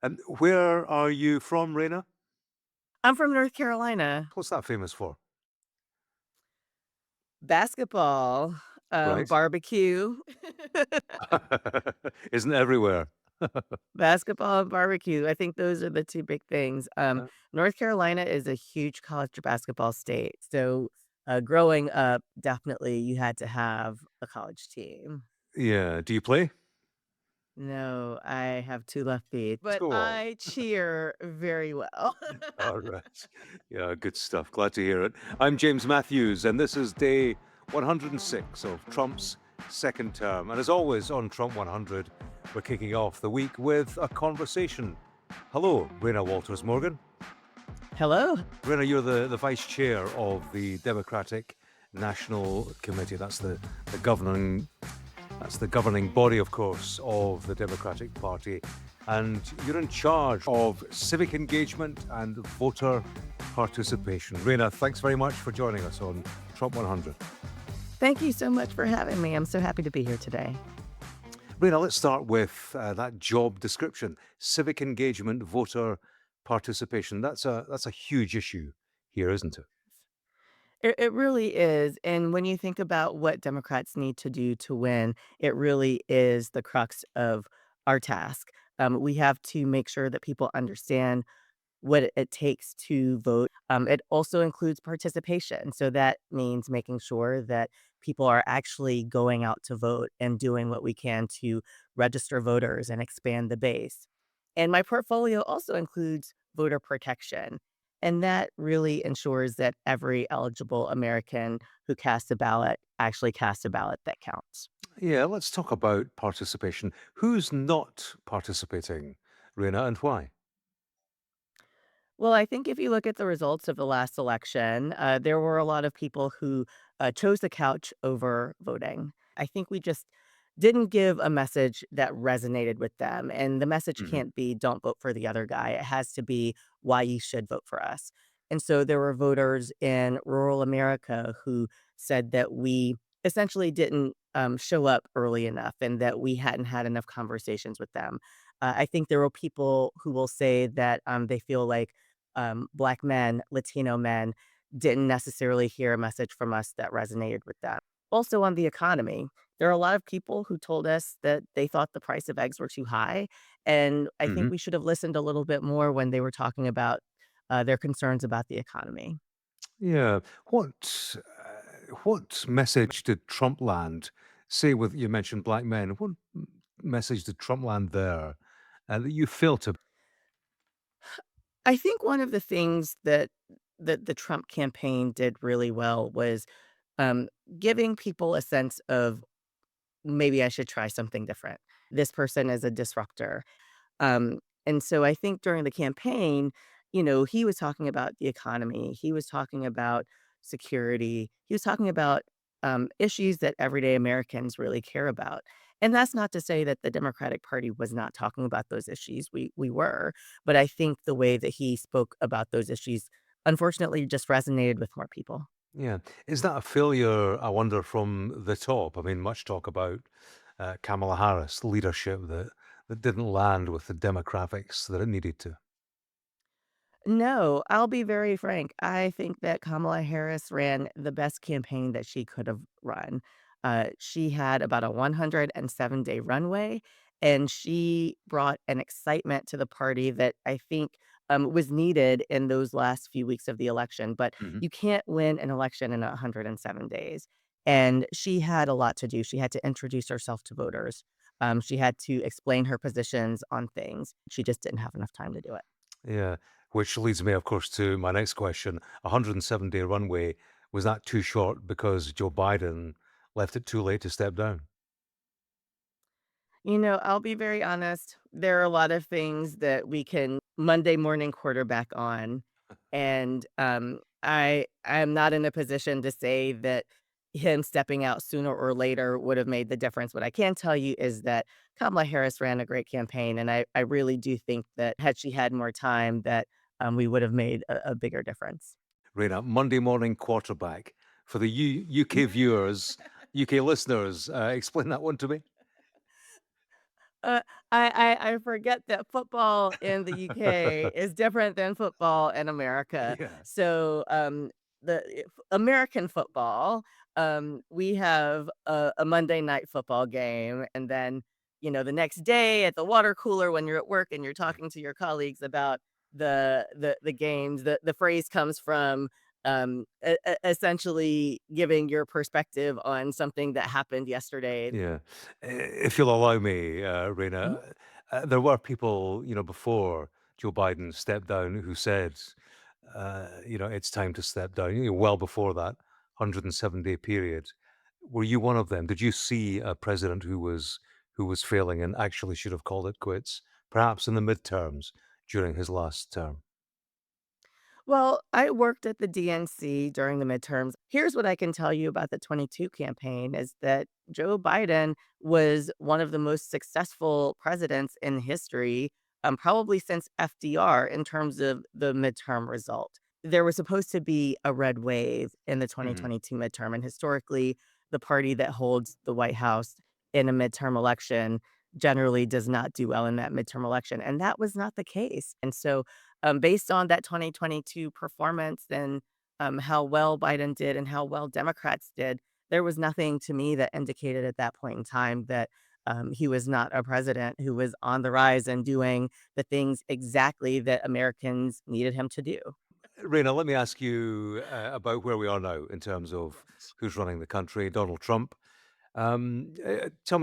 And where are you from, Reyna? I'm from North Carolina. What's that famous for? Basketball, Right. barbecue. Isn't everywhere. Basketball and barbecue, I think those are the 2 big things. Uh, North Carolina is a huge college basketball state, so, growing up, definitely you had to have a college team. yeah. Do you play? No, I have 2 left feet, but School. I cheer very well. All right. Yeah, good stuff. Glad to hear it. I'm James Matthews, and this is day 106 of Trump's second term. And as always on Trump 100, we're kicking off the week with a conversation. Hello, Reyna Walters-Morgan. Hello. Rena, you're the vice chair of the Democratic National Committee. The governing that's the governing body, of course, of the Democratic Party. And you're in charge of civic engagement and voter participation. Rena, thanks very much for joining us on Trump 100. Thank you so much for having me. I'm so happy to be here today. Rena, let's start with that job description: civic engagement, voter participation. That's a huge issue here, isn't it? It really is, and when you think about what Democrats need to do to win, it really is the crux of our task. We have to make sure that people understand what it takes to vote. It also includes participation, so that means making sure that people are actually going out to vote and doing what we can to register voters and expand the base. And my portfolio also includes voter protection. And that really ensures that every eligible American who casts a ballot actually casts a ballot that counts. Yeah, let's talk about participation. Who's not participating, Rena, and why? Well, I think if you look at the results of the last election, there were a lot of people who chose the couch over voting. I think we just didn't give a message that resonated with them. And the message Hmm. can't be, don't vote for the other guy. It has to be why you should vote for us. And so there were voters in rural America who said that we essentially didn't show up early enough and that we hadn't had enough conversations with them. I think there were people who will say that they feel like Black men, Latino men didn't necessarily hear a message from us that resonated with them. Also, on the economy, there are a lot of people who told us that they thought the price of eggs were too high. And I think Hmm. we should have listened a little bit more when they were talking about their concerns about the economy. Yeah. What message did Trump land? Say, with you mentioned black men. What message did Trump land there that you feel to? I think one of the things that the Trump campaign did really well was um, giving people a sense of maybe I should try something different. This person is a disruptor. And so I think during the campaign, he was talking about the economy, he was talking about security, he was talking about issues that everyday Americans really care about. And that's not to say that the Democratic Party was not talking about those issues. We were, but I think the way that he spoke about those issues, unfortunately, just resonated with more people. Yeah. Is that a failure, I wonder, from the top? I mean, much talk about Kamala Harris leadership that didn't land with the demographics that it needed to. No, I'll be very frank. I think that Kamala Harris ran the best campaign that she could have run. She had about a 107-day runway, and she brought an excitement to the party that I think was needed in those last few weeks of the election. But Hmm. you can't win an election in 107 days. And she had a lot to do. She had to introduce herself to voters. She had to explain her positions on things. She just didn't have enough time to do it. Yeah. Which leads me, of course, to my next question. 107-day runway, was that too short because Joe Biden left it too late to step down? I'll be very honest. There are a lot of things that we can Monday morning quarterback on. And I am not in a position to say that him stepping out sooner or later would have made the difference. What I can tell you is that Kamala Harris ran a great campaign. And I really do think that had she had more time, that we would have made a bigger difference. Rena, Monday morning quarterback. For the UK viewers, UK listeners, explain that one to me. Uh, I forget that football in the UK is different than football in America. Yeah. So, American football, we have a Monday night football game, and then, the next day at the water cooler when you're at work and you're talking to your colleagues about the games, the phrase comes from, essentially giving your perspective on something that happened yesterday. Yeah. If you'll allow me, Mhm. Rena, there were people, before Joe Biden stepped down who said, it's time to step down, well before that 107-day period. Were you one of them? Did you see a president who was failing and actually should have called it quits, perhaps in the midterms during his last term? Well, I worked at the DNC during the midterms. Here's what I can tell you about the 22 campaign is that Joe Biden was one of the most successful presidents in history, probably since FDR in terms of the midterm result. There was supposed to be a red wave in the Mhm. 2022 midterm, and historically, the party that holds the White House in a midterm election generally does not do well in that midterm election, and that was not the case. And so based on that 2022 performance and how well Biden did and how well Democrats did, there was nothing to me that indicated at that point in time that he was not a president who was on the rise and doing the things exactly that Americans needed him to do. Rena, let me ask you about where we are now in terms of who's running the country. Donald Trump. Tell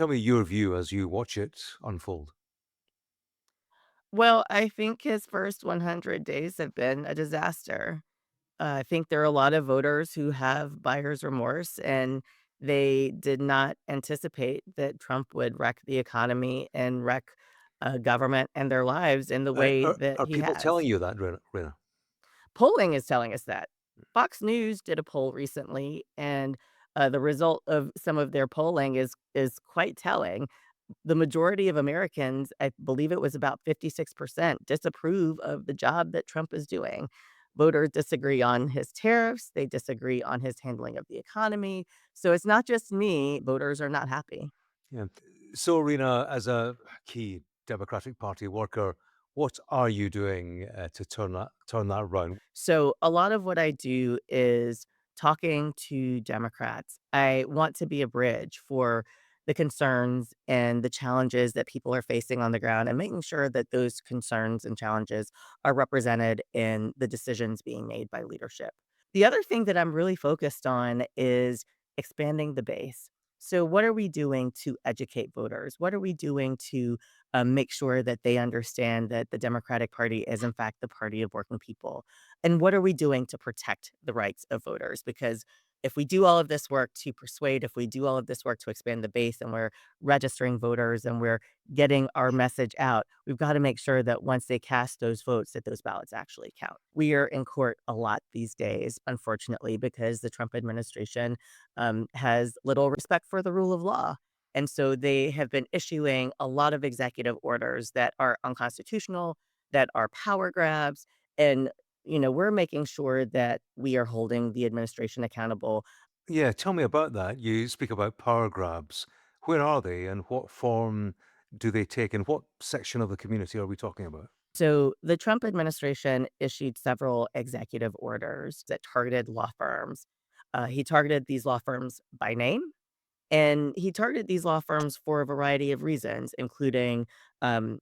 me your view as you watch it unfold. Well, I think his first 100 days have been a disaster. I think there are a lot of voters who have buyer's remorse, and they did not anticipate that Trump would wreck the economy and wreck government and their lives in the Uh, way are, that are he people has. telling you that, Rena? Polling is telling us that. Fox News did a poll recently, and the result of some of their polling is quite telling. The majority of Americans, I believe it was about 56%, disapprove of the job that Trump is doing. Voters disagree on his tariffs, they disagree on his handling of the economy. So it's not just me, voters are not happy. Yeah. So, Rena, as a key Democratic Party worker, what are you doing to turn that around? So a lot of what I do is talking to Democrats. I want to be a bridge for the concerns and the challenges that people are facing on the ground and making sure that those concerns and challenges are represented in the decisions being made by leadership. The other thing that I'm really focused on is expanding the base. So, what are we doing to educate voters? What are we doing to make sure that they understand that the Democratic Party is, in fact, the party of working people? And what are we doing to protect the rights of voters? Because if we do all of this work to persuade, if we do all of this work to expand the base and we're registering voters and we're getting our message out, we've got to make sure that once they cast those votes, that those ballots actually count. We are in court a lot these days, unfortunately, because the Trump administration has little respect for the rule of law. And so they have been issuing a lot of executive orders that are unconstitutional, that are power grabs. And we're making sure that we are holding the administration accountable. Yeah, tell me about that. You speak about power grabs. Where are they and what form do they take? And what section of the community are we talking about? So the Trump administration issued several executive orders that targeted law firms. He targeted these law firms by name, and he targeted these law firms for a variety of reasons, including um,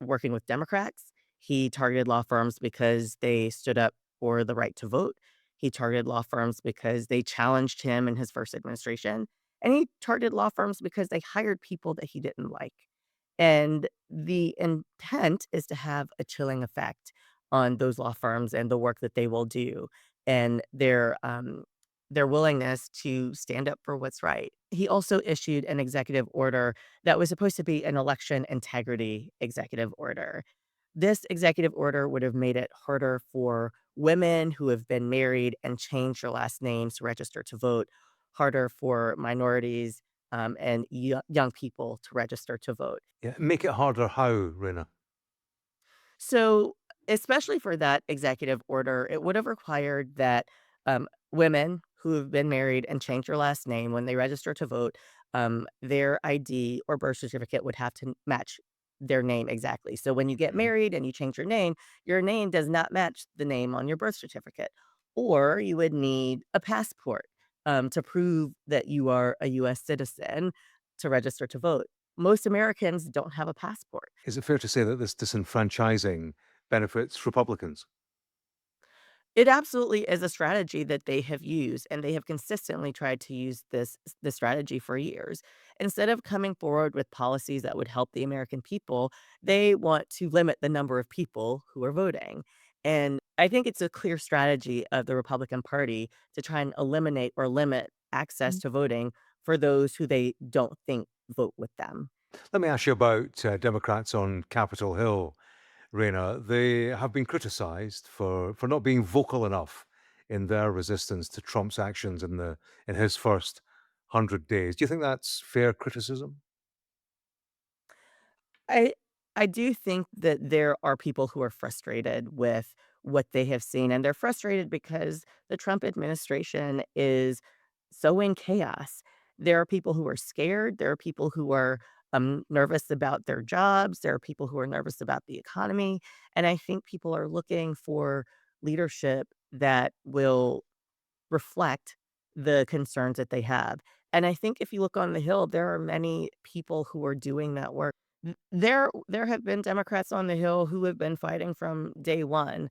working with Democrats. He targeted law firms because they stood up for the right to vote. He targeted law firms because they challenged him in his first administration. And he targeted law firms because they hired people that he didn't like. And the intent is to have a chilling effect on those law firms and the work that they will do and their willingness to stand up for what's right. He also issued an executive order that was supposed to be an election integrity executive order. This executive order would have made it harder for women who have been married and changed their last names to register to vote, harder for minorities and young people to register to vote. Yeah, make it harder how, Rena? So, especially for that executive order, it would have required that women who have been married and changed their last name when they register to vote their ID or birth certificate would have to match their name exactly. So when you get Mhm. married and you change your name does not match the name on your birth certificate. Or you would need a passport to prove that you are a US citizen to register to vote. Most Americans don't have a passport. Is it fair to say that this disenfranchising benefits Republicans? It absolutely is a strategy that they have used, and they have consistently tried to use this strategy for years. Instead of coming forward with policies that would help the American people, they want to limit the number of people who are voting. And I think it's a clear strategy of the Republican Party to try and eliminate or limit access Mm. to voting for those who they don't think vote with them. Let me ask you about Democrats on Capitol Hill, Reyna. They have been criticized for not being vocal enough in their resistance to Trump's actions in his first 100 days. Do you think that's fair criticism? I I do think that there are people who are frustrated with what they have seen, and they're frustrated because the Trump administration is sowing chaos. There are people who are scared. There are people who are nervous about their jobs. There are people who are nervous about the economy. And I think people are looking for leadership that will reflect the concerns that they have. And I think if you look on the Hill, there are many people who are doing that work. There have been Democrats on the Hill who have been fighting from day one.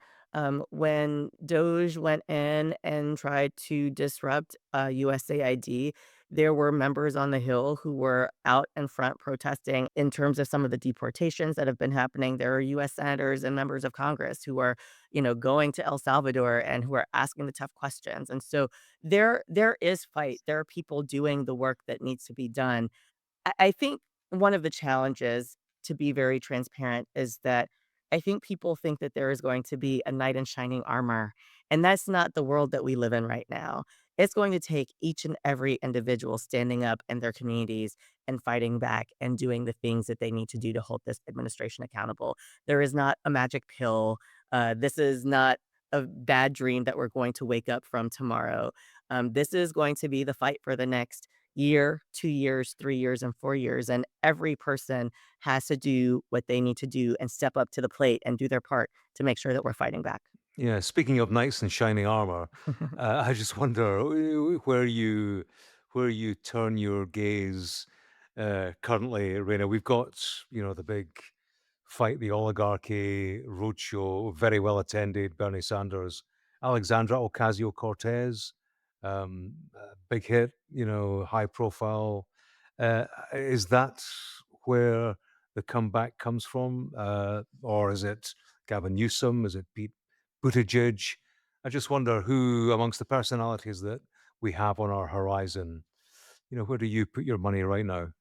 When Doge went in and tried to disrupt USAID, there were members on the Hill who were out in front protesting in terms of some of the deportations that have been happening. There are US senators and members of Congress who are going to El Salvador and who are asking the tough questions. And so there is fight. There are people doing the work that needs to be done. I think one of the challenges, to be very transparent, is that I think people think that there is going to be a knight in shining armor, and that's not the world that we live in right now. It's going to take each and every individual standing up in their communities and fighting back and doing the things that they need to do to hold this administration accountable. There is not a magic pill. This is not a bad dream that we're going to wake up from tomorrow. This is going to be the fight for the next year, 2 years, 3 years, and 4 years, and every person has to do what they need to do and step up to the plate and do their part to make sure that we're fighting back. Yeah, speaking of knights in shining armor, I just wonder where you turn your gaze currently, Reina. We've got the big fight the oligarchy roadshow, very well attended. Bernie Sanders, Alexandra Ocasio Cortez, big hit, high profile. Is that where the comeback comes from, or is it Gavin Newsom? Is it Pete Buttigieg? I just wonder who amongst the personalities that we have on our horizon, where do you put your money right now?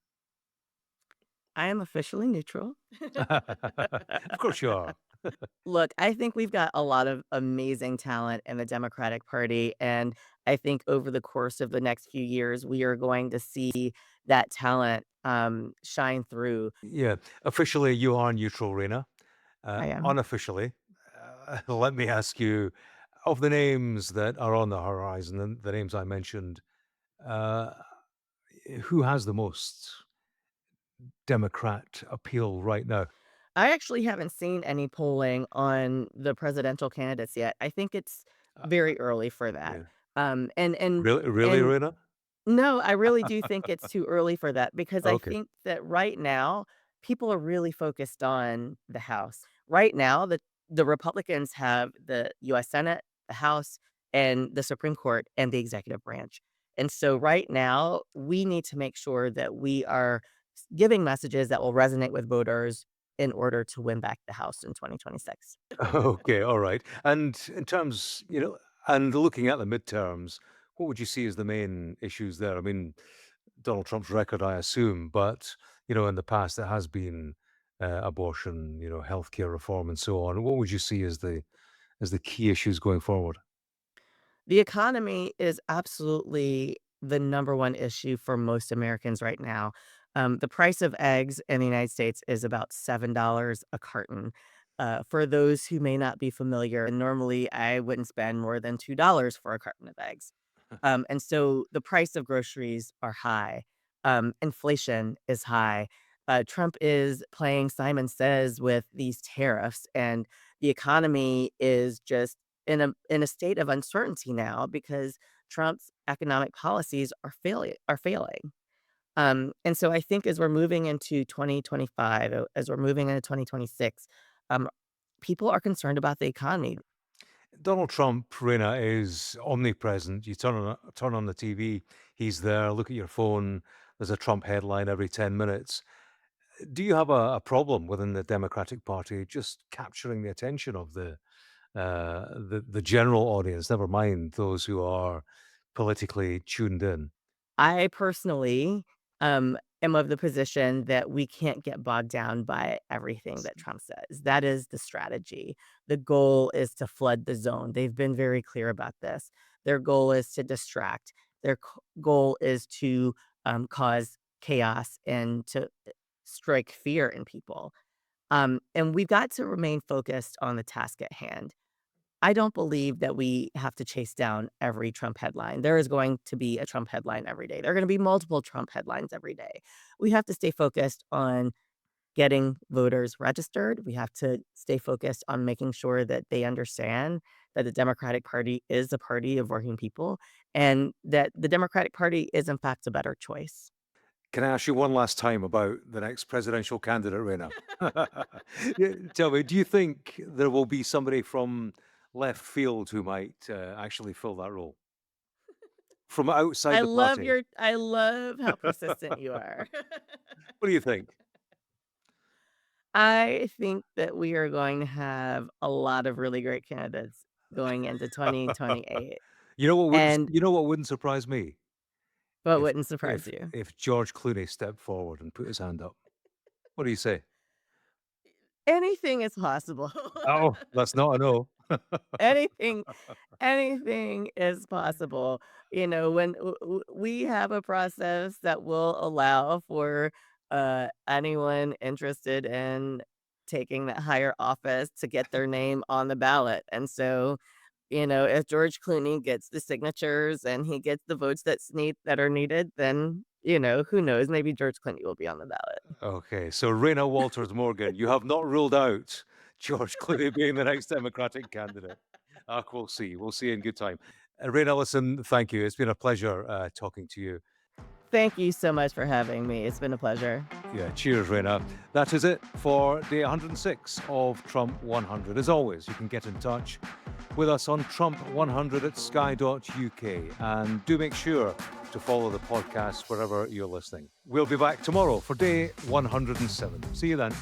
I am officially neutral. Of course you are. Look, I think we've got a lot of amazing talent in the Democratic Party, and I think over the course of the next few years, we are going to see that talent shine through. Yeah, officially you are neutral, Rena. I am. Unofficially, let me ask you, of the names that are on the horizon, the names I mentioned, uh, who has the most Democrat appeal right now? I actually haven't seen any polling on the presidential candidates yet. I think it's Uh, very early for that. yeah. Um, and and Really, and Rena? No, I really do think it's too early for that because I Okay. think that right now, people are really focused on the House. Right now, the Republicans have the US Senate, the House, and the Supreme Court and the executive branch. And so right now, we need to make sure that we are giving messages that will resonate with voters in order to win back the House in 2026. Okay, all right. And in terms, and looking at the midterms, what would you see as the main issues there? I mean, Donald Trump's record, I assume, but in the past it has been abortion, healthcare reform, and so on. What would you see as the key issues going forward? The economy is absolutely the number one issue for most Americans right now. The price of eggs in the United States is about $7 a carton. For those who may not be familiar, normally I wouldn't spend more than $2 for a carton of eggs. And so the price of groceries are high. Inflation is high. Trump is playing Simon Says with these tariffs, and the economy is just in a state of uncertainty now because Trump's economic policies are failing. And so I think as we're moving into 2025, as we're moving into 2026, um, people are concerned about the economy. Donald Trump, Rena, is omnipresent. You turn on the TV, he's there. Look at your phone. There's a Trump headline every 10 minutes. Do you have a problem within the Democratic Party just capturing the attention of the general audience? Never mind those who are politically tuned in. I personally, am of the position that we can't get bogged down by everything that Trump says. That is the strategy. The goal is to flood the zone. They've been very clear about this. Their goal is to distract. Their goal is to, cause chaos and to strike fear in people. And we've got to remain focused on the task at hand. I don't believe that we have to chase down every Trump headline. There is going to be a Trump headline every day. There are going to be multiple Trump headlines every day. We have to stay focused on getting voters registered. We have to stay focused on making sure that they understand that the Democratic Party is a party of working people and that the Democratic Party is, in fact, a better choice. Can I ask you one last time about the next presidential candidate, Rena? Yeah, tell me, do you think there will be somebody from left field who might actually fill that role from outside the party? I love how persistent you are. What do you think? I think that we are going to have a lot of really great candidates going into 2028, and You know what wouldn't surprise me what if wouldn't surprise you? if George Clooney stepped forward and put his hand up. What do you say? Anything is possible. Oh, that's not a no. Anything anything is possible. When we have a process that will allow for anyone interested in taking that higher office to get their name on the ballot. And so, if George Clooney gets the signatures and he gets the votes that are needed, then, who knows? Maybe George Clooney will be on the ballot. Okay, so Reyna Walters-Morgan, you have not ruled out George Clooney being the next Democratic candidate. We'll see. We'll see in good time. Reyna, listen, thank you. It's been a pleasure talking to you. Thank you so much for having me. It's been a pleasure. Yeah, cheers, Reyna. That is it for day 106 of Trump 100. As always, you can get in touch with us on Trump100 at sky.uk. And do make sure to follow the podcast wherever you're listening. We'll be back tomorrow for day 107. See you then.